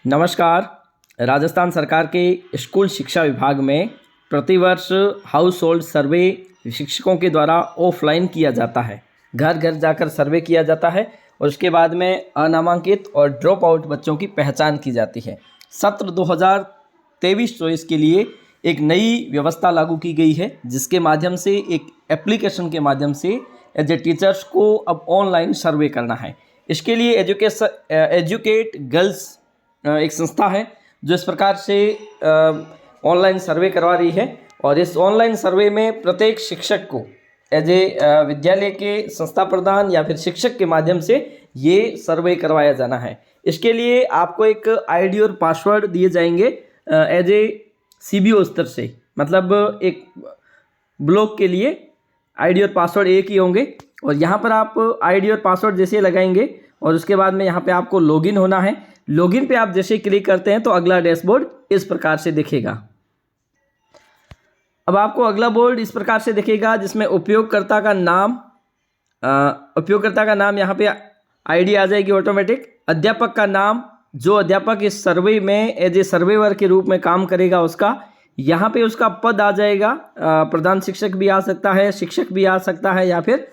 नमस्कार। राजस्थान सरकार के स्कूल शिक्षा विभाग में प्रतिवर्ष हाउस होल्ड सर्वे शिक्षकों के द्वारा ऑफलाइन किया जाता है। घर घर जाकर सर्वे किया जाता है और उसके बाद में अनामांकित और ड्रॉप आउट बच्चों की पहचान की जाती है। सत्र 2023-24 के लिए एक नई व्यवस्था लागू की गई है, जिसके माध्यम से एक एप्लीकेशन के माध्यम से एज ए टीचर्स को अब ऑनलाइन सर्वे करना है। इसके लिए एजुकेट गर्ल्स एक संस्था है जो इस प्रकार से ऑनलाइन सर्वे करवा रही है और इस ऑनलाइन सर्वे में प्रत्येक शिक्षक को एज ए विद्यालय के संस्था प्रधान या फिर शिक्षक के माध्यम से ये सर्वे करवाया जाना है। इसके लिए आपको एक आईडी और पासवर्ड दिए जाएंगे एज ए सीबीओ स्तर से, मतलब एक ब्लॉक के लिए आईडी और पासवर्ड एक ही होंगे और यहाँ पर आप आईडी और पासवर्ड जैसे लगाएंगे और उसके बाद में यहाँ पे आपको लॉगिन होना है। लॉगिन पे आप जैसे क्लिक करते हैं तो अगला डैशबोर्ड इस प्रकार से दिखेगा। अब आपको अगला बोर्ड इस प्रकार से दिखेगा जिसमें उपयोगकर्ता का नाम यहाँ पे आईडी आ जाएगी ऑटोमेटिक। अध्यापक का नाम, जो अध्यापक इस सर्वे में एज ए सर्वेवर के रूप में काम करेगा उसका, यहाँ पे उसका पद आ जाएगा। प्रधान शिक्षक भी आ सकता है, शिक्षक भी आ सकता है या फिर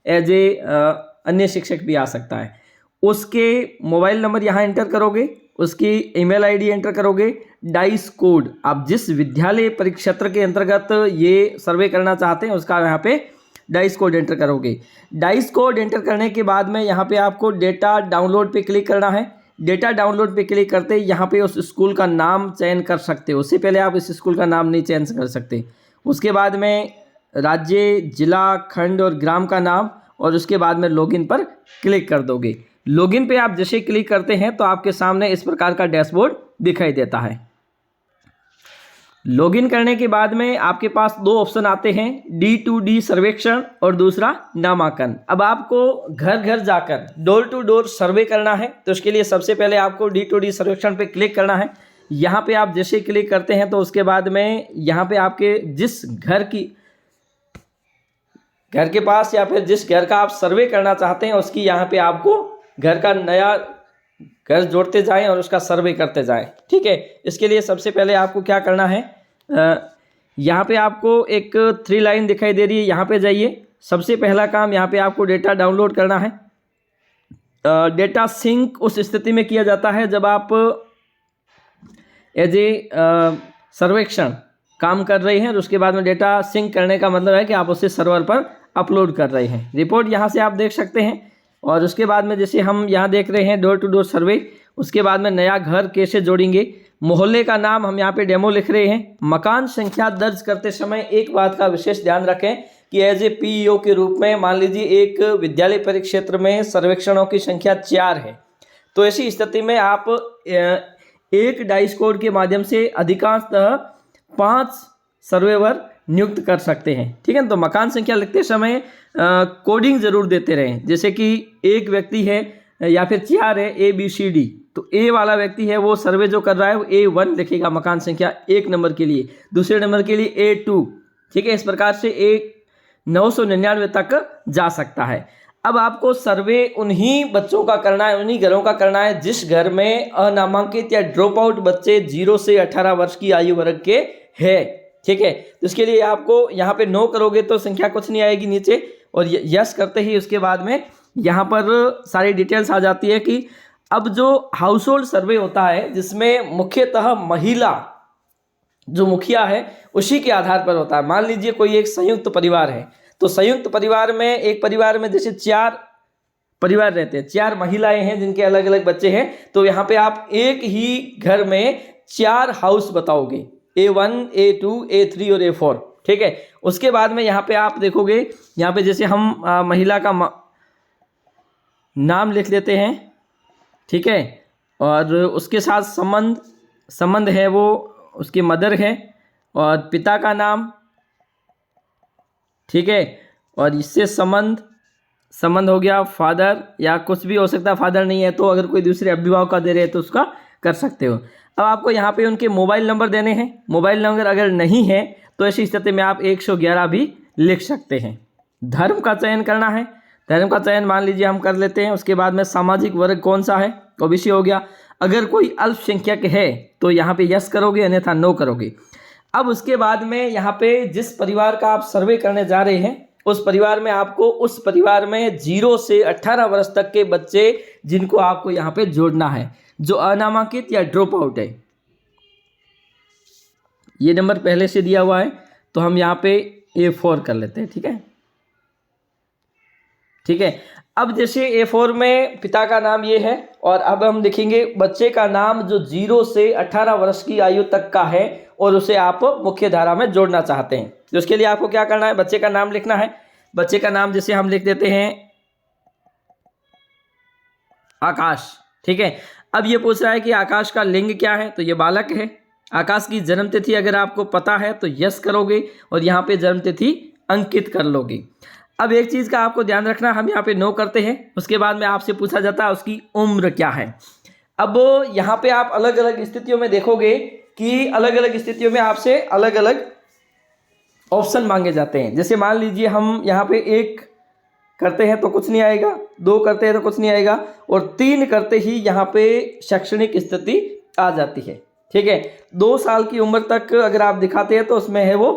एज ए अन्य शिक्षक भी आ सकता है। उसके मोबाइल नंबर यहाँ एंटर करोगे, उसकी ईमेल आईडी एंटर करोगे, डाइस कोड, आप जिस विद्यालय परिक्षेत्र के अंतर्गत ये सर्वे करना चाहते हैं उसका यहाँ पे डाइस कोड एंटर करोगे। डाइस कोड एंटर करने के बाद में यहाँ पे आपको डेटा डाउनलोड पे क्लिक करना है। डेटा डाउनलोड पे क्लिक करते ही यहाँ पे उस स्कूल का नाम चयन कर सकते हो। उससे पहले आप इस स्कूल का नाम नहीं चयन कर सकते। उसके बाद में राज्य, जिला, खंड और ग्राम का नाम और उसके बाद में लॉगिन पर क्लिक कर दोगे। लॉगिन पे आप जैसे क्लिक करते हैं तो आपके सामने इस प्रकार का डैशबोर्ड दिखाई देता है। लॉगिन करने के बाद में आपके पास दो ऑप्शन आते हैं, D2D सर्वेक्षण और दूसरा नामांकन। अब आपको घर घर जाकर डोर टू डोर सर्वे करना है तो उसके लिए सबसे पहले आपको D2D सर्वेक्षण पे क्लिक करना है। यहाँ पे आप जैसे क्लिक करते हैं तो उसके बाद में यहाँ पे आपके जिस घर के पास या फिर जिस घर का आप सर्वे करना चाहते हैं उसकी यहाँ पे आपको घर का नया घर जोड़ते जाएं और उसका सर्वे करते जाएं। ठीक है, इसके लिए सबसे पहले आपको क्या करना है, यहाँ पे आपको एक 3 लाइन दिखाई दे रही है, यहाँ पे जाइए। सबसे पहला काम यहाँ पे आपको डेटा डाउनलोड करना है। डेटा सिंक उस स्थिति में किया जाता है जब आप एज ए सर्वेक्षण काम कर रहे हैं और उसके बाद में डेटा सिंक करने का मतलब है कि आप उसे सर्वर पर अपलोड कर रहे हैं। रिपोर्ट यहाँ से आप देख सकते हैं और उसके बाद में जैसे हम यहाँ देख रहे हैं डोर टू डोर सर्वे, उसके बाद में नया घर कैसे जोड़ेंगे, मोहल्ले का नाम हम यहाँ पे डेमो लिख रहे हैं। मकान संख्या दर्ज करते समय एक बात का विशेष ध्यान रखें कि एज ए पीईओ के रूप में मान लीजिए एक विद्यालय परिक्षेत्र में सर्वेक्षणों की संख्या 4 है, तो ऐसी स्थिति में आप एक डाइस कोड के माध्यम से अधिकांशतः 5 सर्वेवर नियुक्त कर सकते हैं। ठीक है, तो मकान संख्या लिखते समय कोडिंग जरूर देते रहें, जैसे कि एक व्यक्ति है या फिर 4 है ABCD, तो ए वाला व्यक्ति है वो सर्वे जो कर रहा है वो A1 लिखेगा मकान संख्या 1 नंबर के लिए, दूसरे नंबर के लिए A2। ठीक है, इस प्रकार से 999 तक जा सकता है। अब आपको सर्वे उन्हीं बच्चों का करना है, उन्हीं घरों का करना है जिस घर में अनामांकित या ड्रॉप आउट बच्चे 0 से 18 वर्ष की आयु वर्ग के है। ठीक है, तो इसके लिए आपको यहाँ पे नो करोगे तो संख्या कुछ नहीं आएगी नीचे, और यस करते ही उसके बाद में यहाँ पर सारी डिटेल्स आ जाती है कि अब जो हाउस होल्ड सर्वे होता है जिसमें मुख्यतः महिला जो मुखिया है उसी के आधार पर होता है। मान लीजिए कोई एक संयुक्त परिवार है, तो संयुक्त परिवार में एक परिवार में जैसे 4 परिवार रहते हैं, 4 महिलाएं हैं जिनके अलग अलग बच्चे हैं, तो यहाँ पे आप एक ही घर में 4 हाउस बताओगे, A1, A2, A3 और A4। ठीक है, उसके बाद में यहाँ पे आप देखोगे, यहाँ पे जैसे हम महिला का नाम लिख लेते हैं। ठीक है, और उसके साथ संबंध है वो उसकी मदर है, और पिता का नाम। ठीक है, और इससे संबंध हो गया फादर, या कुछ भी हो सकता है, फादर नहीं है तो अगर कोई दूसरे अभिभावक का दे रहे हैं तो उसका कर सकते हो। अब आपको यहाँ पे उनके मोबाइल नंबर देने हैं। मोबाइल नंबर अगर नहीं है तो ऐसी स्थिति में आप 111 भी लिख सकते हैं। धर्म का चयन करना है। धर्म का चयन मान लीजिए हम कर लेते हैं। उसके बाद में सामाजिक वर्ग कौन सा है, ओबीसी हो गया। अगर कोई अल्पसंख्यक है तो यहाँ पे यस करोगे, अन्यथा नो करोगे। अब उसके बाद में यहाँ पे जिस परिवार का आप सर्वे करने जा रहे हैं उस परिवार में आपको उस परिवार में 0 से 18 वर्ष तक के बच्चे जिनको आपको यहाँ पे जोड़ना है, जो अनामांकित या ड्रॉप आउट है। ये नंबर पहले से दिया हुआ है तो हम यहाँ पे A4 कर लेते हैं। ठीक है, ठीक है। अब जैसे A4 में पिता का नाम ये है और अब हम लिखेंगे बच्चे का नाम जो 0 से 18 वर्ष की आयु तक का है और उसे आप मुख्य धारा में जोड़ना चाहते हैं। तो उसके लिए आपको क्या करना है, बच्चे का नाम लिखना है। बच्चे का नाम जैसे हम लिख देते हैं आकाश। ठीक है, अब ये पूछ रहा है कि आकाश का लिंग क्या है, तो ये बालक है। आकाश की जन्म तिथि अगर आपको पता है तो यस करोगे और यहाँ पे जन्म तिथि अंकित कर लोगे। अब एक चीज़ का आपको ध्यान रखना, हम यहाँ पे नो करते हैं, उसके बाद में आपसे पूछा जाता है उसकी उम्र क्या है। अब यहाँ पे आप अलग अलग स्थितियों में देखोगे कि अलग अलग स्थितियों में आपसे अलग अलग ऑप्शन मांगे जाते हैं। जैसे मान लीजिए हम यहाँ पे 1 करते हैं तो कुछ नहीं आएगा, 2 करते हैं तो कुछ नहीं आएगा और 3 करते ही यहाँ पे शैक्षणिक स्थिति आ जाती है। ठीक है, 2 साल की उम्र तक अगर आप दिखाते हैं तो उसमें है वो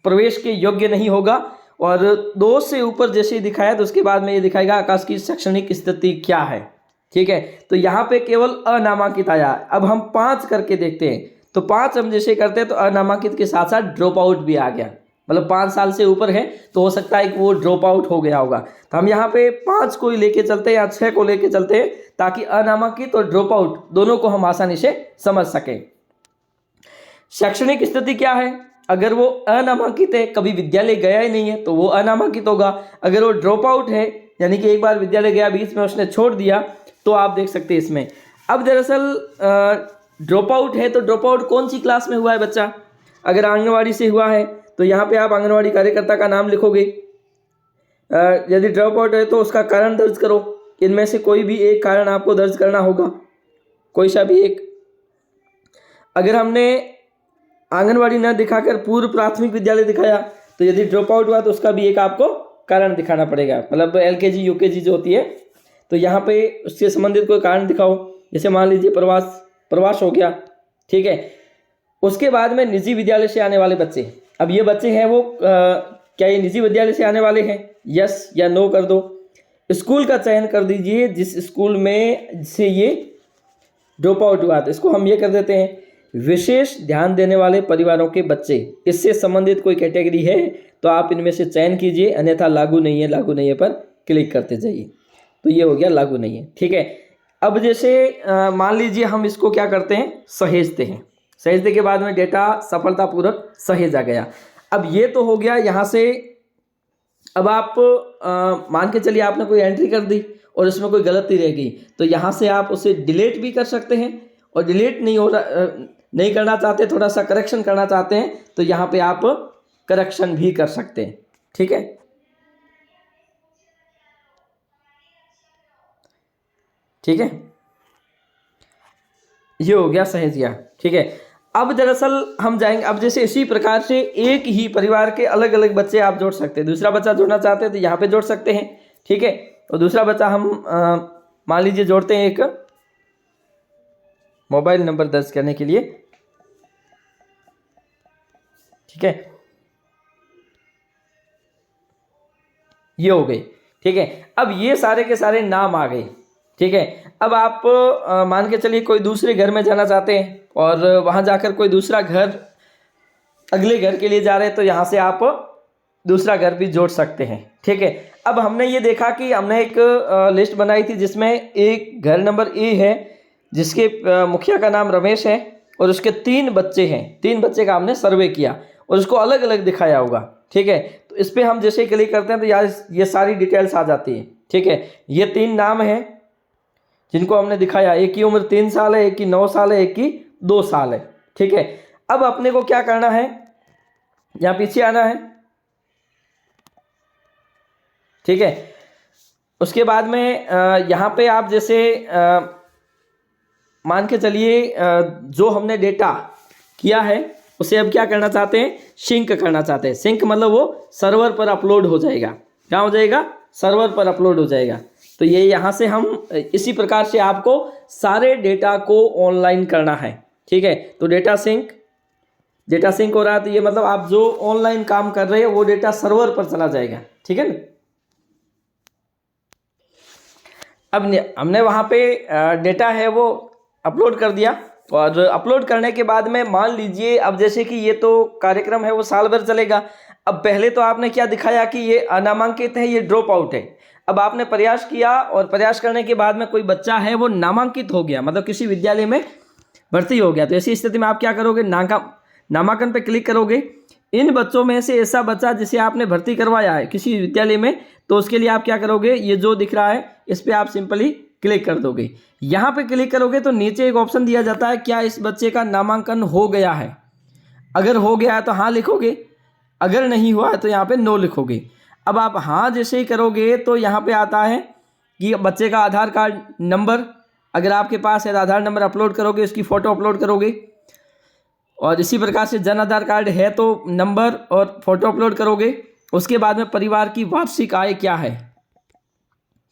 प्रवेश के योग्य नहीं होगा और 2 से ऊपर जैसे ही दिखाया तो उसके बाद में ये दिखाएगा आकाश की शैक्षणिक स्थिति क्या है। ठीक है, तो यहाँ पे केवल अनामांकित आया। अब हम 5 करके देखते हैं तो 5 हम जैसे करते हैं तो अनामांकित के साथ साथ ड्रॉप आउट भी आ गया, मतलब 5 साल से ऊपर है तो हो सकता है कि वो ड्रॉप आउट हो गया होगा। तो हम यहाँ पे 5 को लेके चलते हैं या 6 को लेके चलते हैं ताकि अनामांकित और ड्रॉप आउट दोनों को हम आसानी से समझ सकें। शैक्षणिक स्थिति क्या है, अगर वो अनामांकित है, कभी विद्यालय गया ही नहीं है तो वो अनामांकित होगा। अगर वो ड्रॉप आउट है यानी कि एक बार विद्यालय गया बीच में उसने छोड़ दिया तो आप देख सकते हैं इसमें। अब दरअसल ड्रॉप आउट है तो ड्रॉप आउट कौन सी क्लास में हुआ है बच्चा, अगर आंगनवाड़ी से हुआ है तो यहाँ पे आप आंगनवाड़ी कार्यकर्ता का नाम लिखोगे। यदि ड्रॉप आउट है तो उसका कारण दर्ज करो, इनमें से कोई भी एक कारण आपको दर्ज करना होगा, कोई सा भी एक। अगर हमने आंगनवाड़ी न दिखाकर पूर्व प्राथमिक विद्यालय दिखाया तो यदि ड्रॉप आउट हुआ तो उसका भी एक आपको कारण दिखाना पड़ेगा, मतलब LKG UKG जो होती है तो यहाँ पे उससे संबंधित कोई कारण दिखाओ। जैसे मान लीजिए प्रवास हो गया। ठीक है, उसके बाद में निजी विद्यालय से आने वाले बच्चे, अब ये बच्चे हैं वो क्या ये निजी विद्यालय से आने वाले हैं, यस या नो कर दो। स्कूल का चयन कर दीजिए जिस स्कूल में से ये ड्रॉप आउट हुआ तो इसको हम ये कर देते हैं विशेष ध्यान देने वाले परिवारों के बच्चे, इससे संबंधित कोई कैटेगरी है तो आप इनमें से चयन कीजिए, अन्यथा लागू नहीं है, लागू नहीं है पर क्लिक करते जाइए। तो ये हो गया लागू नहीं है। ठीक है, अब जैसे मान लीजिए हम इसको क्या करते हैं, सहेजते हैं। सहेजने के बाद में डेटा सफलतापूर्वक सहेजा गया। अब ये तो हो गया यहाँ से। अब आप मान के चलिए आपने कोई एंट्री कर दी और उसमें कोई गलती रह गई तो यहाँ से आप उसे डिलीट भी कर सकते हैं और डिलीट नहीं करना चाहते, थोड़ा सा करेक्शन करना चाहते हैं तो यहाँ पे आप करेक्शन भी कर सकते हैं। ठीक है, ठीक है, ये हो गया सहेज गया। ठीक है, अब दरअसल हम जाएंगे, अब जैसे इसी प्रकार से एक ही परिवार के अलग अलग बच्चे आप जोड़ सकते हैं। दूसरा बच्चा जोड़ना चाहते हैं तो यहाँ पे जोड़ सकते हैं। ठीक है, और दूसरा बच्चा हम मान लीजिए जोड़ते हैं एक मोबाइल नंबर दर्ज करने के लिए। ठीक है, ये हो गई। ठीक है, अब ये सारे के सारे नाम आ गए। ठीक है, अब आप मान के चलिए कोई दूसरे घर में जाना चाहते हैं और वहां जाकर कोई दूसरा घर अगले घर के लिए जा रहे हैं तो यहाँ से आप दूसरा घर भी जोड़ सकते हैं। ठीक है, अब हमने ये देखा कि हमने एक लिस्ट बनाई थी जिसमें एक घर नंबर A है जिसके मुखिया का नाम रमेश है और उसके 3 बच्चे हैं। 3 बच्चे का हमने सर्वे किया और उसको अलग अलग दिखाया होगा। ठीक है, तो इस पर हम जैसे क्लिक करते हैं तो यार ये सारी डिटेल्स आ जाती है। ठीक है, ये 3 नाम हैं जिनको हमने दिखाया, एक की उम्र 3 साल है, एक की 9 साल है, एक की 2 साल है। ठीक है, अब अपने को क्या करना है, यहाँ पीछे आना है। ठीक है, उसके बाद में यहाँ पे आप जैसे मान के चलिए जो हमने डेटा किया है उसे अब क्या करना चाहते हैं, सिंक करना चाहते हैं। सिंक मतलब वो सर्वर पर अपलोड हो जाएगा। क्या हो जाएगा, सर्वर पर अपलोड हो जाएगा। तो ये यहाँ से हम इसी प्रकार से आपको सारे डेटा को ऑनलाइन करना है। ठीक है, तो डेटा सिंक हो रहा है, तो ये मतलब आप जो ऑनलाइन काम कर रहे हैं वो डेटा सर्वर पर चला जाएगा। ठीक है ना। अब हमने वहाँ पे डेटा है वो अपलोड कर दिया, और अपलोड करने के बाद में मान लीजिए अब जैसे कि ये तो कार्यक्रम है वो साल भर चलेगा। अब पहले तो आपने क्या दिखाया कि ये अनामांकित है, ये ड्रॉप आउट है। अब आपने प्रयास किया और प्रयास करने के बाद में कोई बच्चा है वो नामांकित हो गया, मतलब किसी विद्यालय में भर्ती हो गया। तो ऐसी स्थिति में आप क्या करोगे, नामांकन पे क्लिक करोगे। इन बच्चों में से ऐसा बच्चा जिसे आपने भर्ती करवाया है किसी विद्यालय में, तो उसके लिए आप क्या करोगे, ये जो दिख रहा है इस पर आप सिंपली क्लिक कर दोगे। यहाँ पे क्लिक करोगे तो नीचे एक ऑप्शन दिया जाता है, क्या इस बच्चे का नामांकन हो गया है। अगर हो गया है तो हाँ लिखोगे, अगर नहीं हुआ है तो यहाँ पे नो लिखोगे। अब आप हाँ जैसे ही करोगे तो यहाँ पे आता है कि बच्चे का आधार कार्ड नंबर, अगर आपके पास है आधार नंबर अपलोड करोगे, उसकी फ़ोटो अपलोड करोगे। और इसी प्रकार से जन आधार कार्ड है तो नंबर और फोटो अपलोड करोगे। उसके बाद में परिवार की वार्षिक आय क्या है।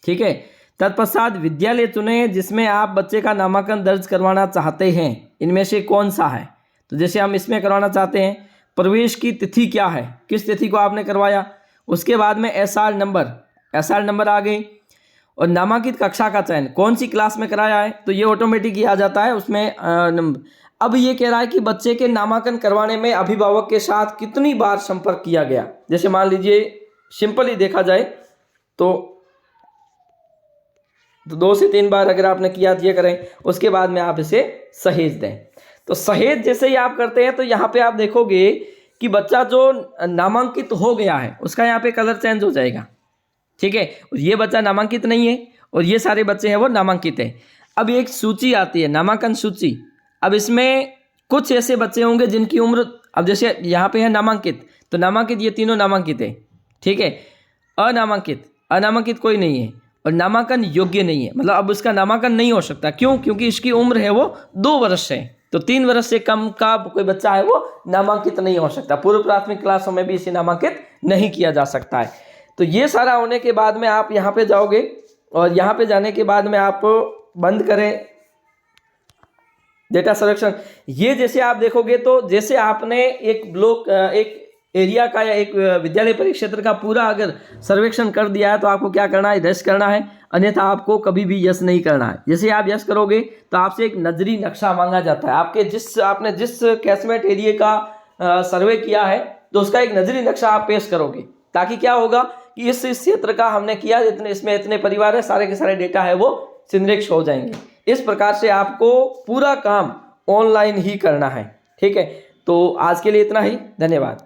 ठीक है, तत्पश्चात विद्यालय चुने जिसमें आप बच्चे का नामांकन दर्ज करवाना चाहते हैं, इनमें से कौन सा है। तो जैसे हम इसमें करवाना चाहते हैं, प्रवेश की तिथि क्या है, किस तिथि को आपने करवाया। उसके बाद में एसआर नंबर आ गई, और नामांकित कक्षा का चयन कौन सी क्लास में कराया है, तो ये ऑटोमेटिक ही आ जाता है उसमें। अब ये कह रहा है कि बच्चे के नामांकन करवाने में अभिभावक के साथ कितनी बार संपर्क किया गया। जैसे मान लीजिए सिंपली देखा जाए तो 2 से 3 बार अगर आपने किया तो ये करें। उसके बाद में आप इसे सहेज दें। तो सहेज जैसे ही आप करते हैं तो यहाँ पे आप देखोगे कि बच्चा जो नामांकित हो गया है उसका यहाँ पे कलर चेंज हो जाएगा। ठीक है, और ये बच्चा नामांकित नहीं है और ये सारे बच्चे हैं वो नामांकित है। अब एक सूची आती है, नामांकन सूची। अब इसमें कुछ ऐसे बच्चे होंगे जिनकी उम्र, अब जैसे यहाँ पे है नामांकित, तो नामांकित ये तीनों नामांकित है। ठीक है, अनामांकित कोई नहीं है, और नामांकन योग्य नहीं है, मतलब अब उसका नामांकन नहीं हो सकता। क्यों? क्योंकि इसकी उम्र है वो 2 वर्ष है, तो 3 वर्ष से कम का कोई बच्चा है वो नामांकित नहीं हो सकता। पूर्व प्राथमिक क्लासों में भी इसे नामांकित नहीं किया जा सकता है। तो ये सारा होने के बाद में आप यहाँ पे जाओगे, और यहाँ पे जाने के बाद में आप बंद करें डेटा संरक्षण। ये जैसे आप देखोगे तो जैसे आपने एक ब्लॉक, एक एरिया का या एक विद्यालय परिक्षेत्र का पूरा अगर सर्वेक्षण कर दिया है तो आपको क्या करना है, यस करना है, अन्यथा आपको कभी भी यस नहीं करना है। जैसे आप यस करोगे तो आपसे एक नजरी नक्शा मांगा जाता है। आपने जिस कैचमेंट एरिया का सर्वे किया है तो उसका एक नजरी नक्शा आप पेश करोगे, ताकि क्या होगा कि इस क्षेत्र का हमने किया, इसमें इतने परिवार है, सारे के सारे डेटा है वो संरक्षित हो जाएंगे। इस प्रकार से आपको पूरा काम ऑनलाइन ही करना है। ठीक है, तो आज के लिए इतना ही, धन्यवाद।